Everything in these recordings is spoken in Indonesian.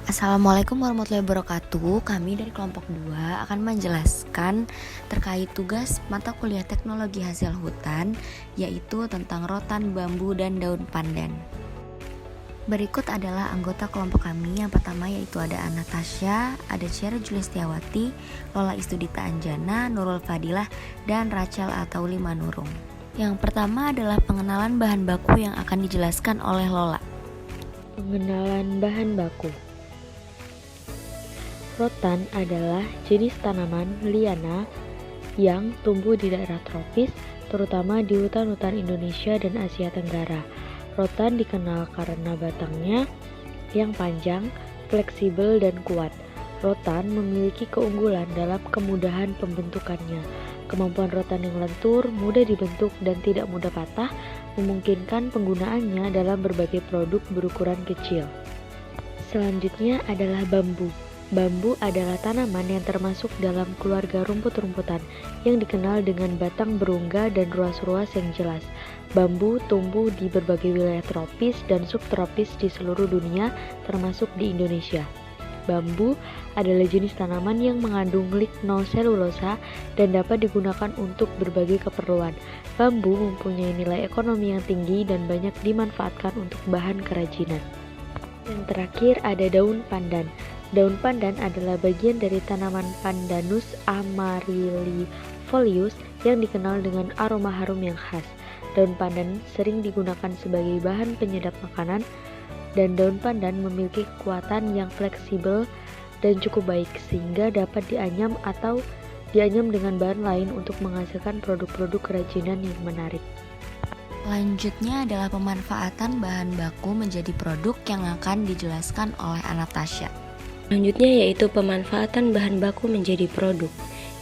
Assalamualaikum warahmatullahi wabarakatuh. Kami dari kelompok 2 akan menjelaskan terkait tugas mata kuliah teknologi hasil hutan, yaitu tentang rotan, bambu, dan daun pandan. Berikut adalah anggota kelompok kami. Yang pertama yaitu ada Anastasia, ada Ciara Julistiawati, Lola Istudita Anjana, Nurul Fadilah, dan Rachel Atauli Manurung. Yang pertama adalah pengenalan bahan baku yang akan dijelaskan oleh Lola. Pengenalan bahan baku. Rotan adalah jenis tanaman liana yang tumbuh di daerah tropis, terutama di hutan-hutan Indonesia dan Asia Tenggara. Rotan dikenal karena batangnya yang panjang, fleksibel, dan kuat. Rotan memiliki keunggulan dalam kemudahan pembentukannya. Kemampuan rotan yang lentur, mudah dibentuk, dan tidak mudah patah memungkinkan penggunaannya dalam berbagai produk berukuran kecil. Selanjutnya adalah bambu. Bambu adalah tanaman yang termasuk dalam keluarga rumput-rumputan yang dikenal dengan batang berungga dan ruas-ruas yang jelas. Bambu tumbuh di berbagai wilayah tropis dan subtropis di seluruh dunia, termasuk di Indonesia. Bambu adalah jenis tanaman yang mengandung lignoselulosa dan dapat digunakan untuk berbagai keperluan. Bambu mempunyai nilai ekonomi yang tinggi dan banyak dimanfaatkan untuk bahan kerajinan. Yang terakhir ada daun pandan. Daun pandan adalah bagian dari tanaman Pandanus amarylifolius yang dikenal dengan aroma harum yang khas. Daun pandan sering digunakan sebagai bahan penyedap makanan, dan daun pandan memiliki kekuatan yang fleksibel dan cukup baik sehingga dapat dianyam atau dianyam dengan bahan lain untuk menghasilkan produk-produk kerajinan yang menarik. Selanjutnya adalah pemanfaatan bahan baku menjadi produk yang akan dijelaskan oleh Anastasia. Selanjutnya yaitu pemanfaatan bahan baku menjadi produk.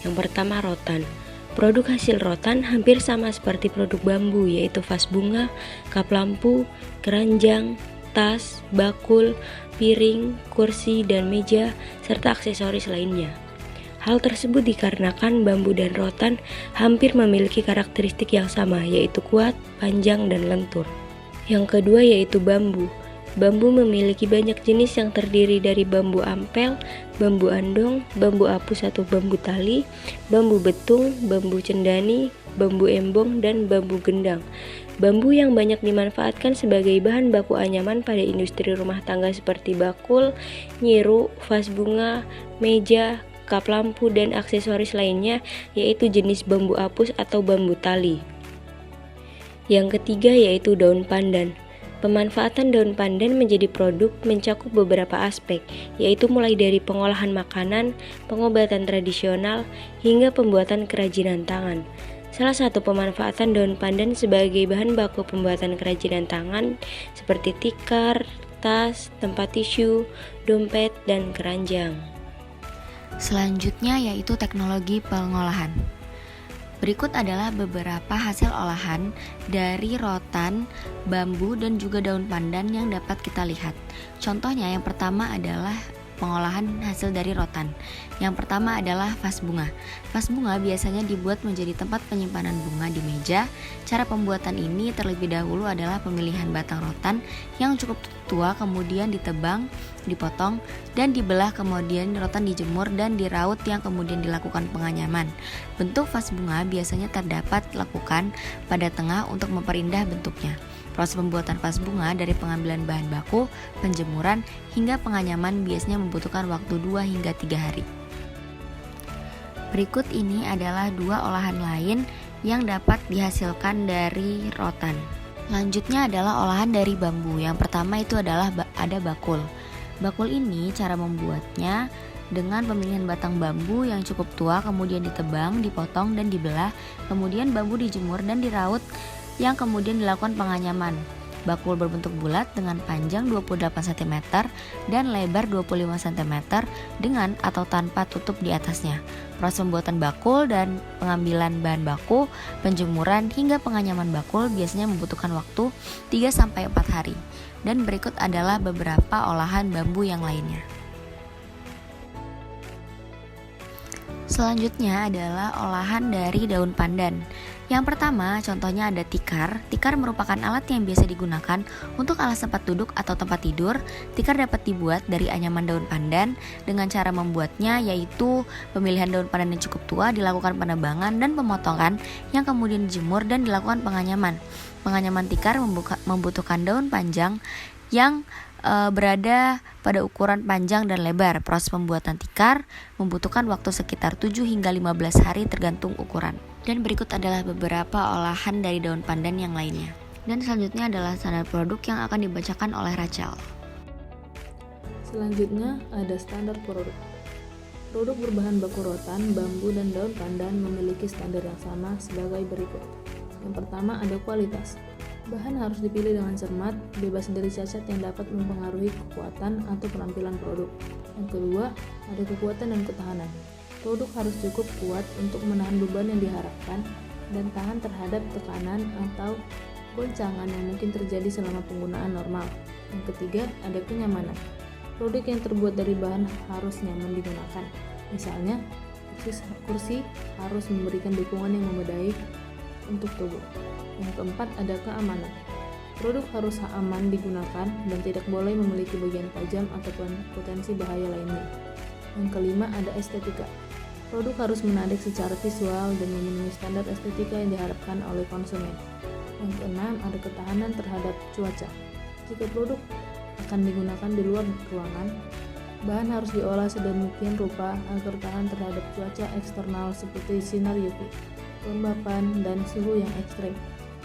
Yang pertama, rotan. Produk hasil rotan hampir sama seperti produk bambu, yaitu vas bunga, kap lampu, keranjang, tas, bakul, piring, kursi, dan meja, serta aksesoris lainnya. Hal tersebut dikarenakan bambu dan rotan hampir memiliki karakteristik yang sama, yaitu kuat, panjang, dan lentur. Yang kedua yaitu bambu. Bambu memiliki banyak jenis yang terdiri dari bambu ampel, bambu andong, bambu apus atau bambu tali, bambu betung, bambu cendani, bambu embong, dan bambu gendang. Bambu yang banyak dimanfaatkan sebagai bahan baku anyaman pada industri rumah tangga seperti bakul, nyiru, vas bunga, meja, kap lampu, dan aksesoris lainnya, yaitu jenis bambu apus atau bambu tali. Yang ketiga yaitu daun pandan. Pemanfaatan daun pandan menjadi produk mencakup beberapa aspek, yaitu mulai dari pengolahan makanan, pengobatan tradisional, hingga pembuatan kerajinan tangan. Salah satu pemanfaatan daun pandan sebagai bahan baku pembuatan kerajinan tangan seperti tikar, tas, tempat tisu, dompet, dan keranjang. Selanjutnya yaitu teknologi pengolahan. Berikut adalah beberapa hasil olahan dari rotan, bambu, dan juga daun pandan yang dapat kita lihat. Contohnya yang pertama adalah pengolahan hasil dari rotan. Yang pertama adalah vas bunga. Vas bunga biasanya dibuat menjadi tempat penyimpanan bunga di meja. Cara pembuatan ini terlebih dahulu adalah pemilihan batang rotan yang cukup tua, kemudian ditebang, dipotong, dan dibelah, kemudian rotan dijemur dan diraut yang kemudian dilakukan penganyaman. Bentuk vas bunga biasanya terdapat lakukan pada tengah untuk memperindah bentuknya. Proses pembuatan vas bunga dari pengambilan bahan baku, penjemuran, hingga penganyaman biasanya membutuhkan waktu 2 hingga 3 hari. Berikut ini adalah 2 olahan lain yang dapat dihasilkan dari rotan. Selanjutnya adalah olahan dari bambu. Yang pertama itu adalah ada bakul. Bakul ini cara membuatnya dengan pemilihan batang bambu yang cukup tua, kemudian ditebang, dipotong, dan dibelah. Kemudian bambu dijemur dan diraut yang kemudian dilakukan penganyaman. Bakul berbentuk bulat dengan panjang 28 cm dan lebar 25 cm dengan atau tanpa tutup di atasnya. Proses pembuatan bakul dan pengambilan bahan baku, penjemuran, hingga penganyaman bakul biasanya membutuhkan waktu 3-4 hari. Dan berikut adalah beberapa olahan bambu yang lainnya. Selanjutnya adalah olahan dari daun pandan. Yang pertama, contohnya ada tikar. Tikar merupakan alat yang biasa digunakan untuk alas tempat duduk atau tempat tidur. Tikar dapat dibuat dari anyaman daun pandan. Dengan cara membuatnya yaitu pemilihan daun pandan yang cukup tua, dilakukan penebangan dan pemotongan, yang kemudian dijemur dan dilakukan penganyaman. Penganyaman tikar membutuhkan daun panjang yang berada pada ukuran panjang dan lebar. Proses pembuatan tikar membutuhkan waktu sekitar 7 hingga 15 hari tergantung ukuran. Dan berikut adalah beberapa olahan dari daun pandan yang lainnya. Dan selanjutnya adalah standar produk yang akan dibacakan oleh Rachel. Selanjutnya ada standar produk. Produk berbahan baku rotan, bambu, dan daun pandan memiliki standar yang sama sebagai berikut. Yang pertama ada kualitas. Bahan harus dipilih dengan cermat, bebas dari cacat yang dapat mempengaruhi kekuatan atau penampilan produk. Yang kedua, ada kekuatan dan ketahanan. Produk harus cukup kuat untuk menahan beban yang diharapkan dan tahan terhadap tekanan atau goncangan yang mungkin terjadi selama penggunaan normal. Yang ketiga, ada kenyamanan. Produk yang terbuat dari bahan harus nyaman digunakan. Misalnya, kursi harus memberikan dukungan yang memadai untuk tubuh. Yang keempat ada keamanan. Produk harus aman digunakan dan tidak boleh memiliki bagian tajam ataupun potensi bahaya lainnya. Yang kelima ada estetika. Produk harus menarik secara visual dan memenuhi standar estetika yang diharapkan oleh konsumen. Yang keenam ada ketahanan terhadap cuaca. Jika produk akan digunakan di luar ruangan, bahan harus diolah sedemikian rupa agar tahan terhadap cuaca eksternal seperti sinar UV, kelembapan, dan suhu yang ekstrem.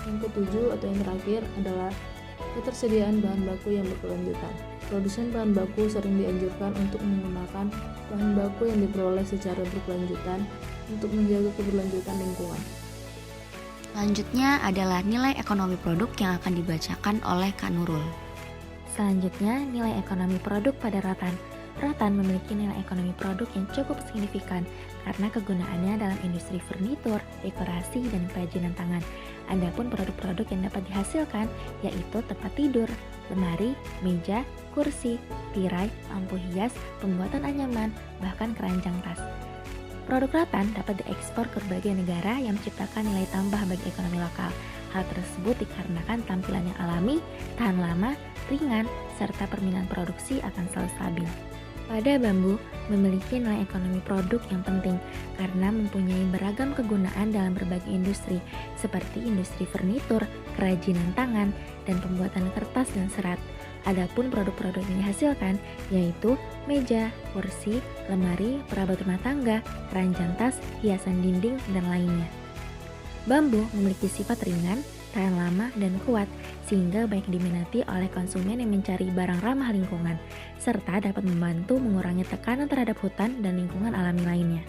Yang ketujuh atau yang terakhir adalah ketersediaan bahan baku yang berkelanjutan. Produsen bahan baku sering dianjurkan untuk menggunakan bahan baku yang diperoleh secara berkelanjutan untuk menjaga keberlanjutan lingkungan. Selanjutnya adalah nilai ekonomi produk yang akan dibacakan oleh Kak Nurul. Selanjutnya, nilai ekonomi produk pada rotan. Rotan memiliki nilai ekonomi produk yang cukup signifikan karena kegunaannya dalam industri furnitur, dekorasi, dan kerajinan tangan. Adapun produk-produk yang dapat dihasilkan yaitu tempat tidur, lemari, meja, kursi, tirai, lampu hias, pembuatan anyaman, bahkan keranjang tas. Produk rotan dapat diekspor ke berbagai negara yang menciptakan nilai tambah bagi ekonomi lokal. Hal tersebut dikarenakan tampilan yang alami, tahan lama, ringan, serta permintaan produksi akan selalu stabil. Pada bambu memiliki nilai ekonomi produk yang penting karena mempunyai beragam kegunaan dalam berbagai industri seperti industri furnitur, kerajinan tangan, dan pembuatan kertas dan serat. Adapun produk-produk yang dihasilkan yaitu meja, kursi, lemari, perabot rumah tangga, keranjang tas, hiasan dinding, dan lainnya. Bambu memiliki sifat ringan, tahan lama, dan kuat sehingga banyak diminati oleh konsumen yang mencari barang ramah lingkungan serta dapat membantu mengurangi tekanan terhadap hutan dan lingkungan alami lainnya.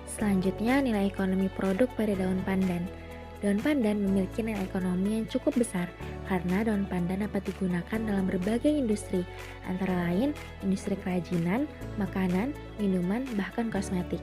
Selanjutnya, nilai ekonomi produk pada daun pandan. Daun pandan memiliki nilai ekonomi yang cukup besar karena daun pandan dapat digunakan dalam berbagai industri, antara lain industri kerajinan, makanan, minuman, bahkan kosmetik.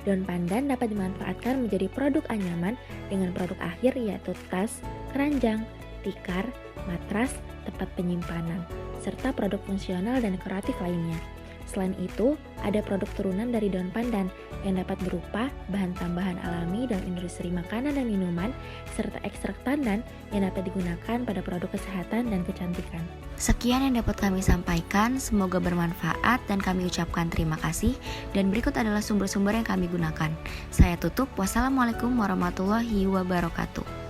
Daun pandan dapat dimanfaatkan menjadi produk anyaman dengan produk akhir yaitu tas, keranjang, tikar, matras, tempat penyimpanan, serta produk fungsional dan dekoratif lainnya. Selain itu, ada produk turunan dari daun pandan yang dapat berupa bahan tambahan alami dalam industri makanan dan minuman, serta ekstrak pandan yang dapat digunakan pada produk kesehatan dan kecantikan. Sekian yang dapat kami sampaikan, semoga bermanfaat dan kami ucapkan terima kasih. Dan berikut adalah sumber-sumber yang kami gunakan. Saya tutup, wassalamualaikum warahmatullahi wabarakatuh.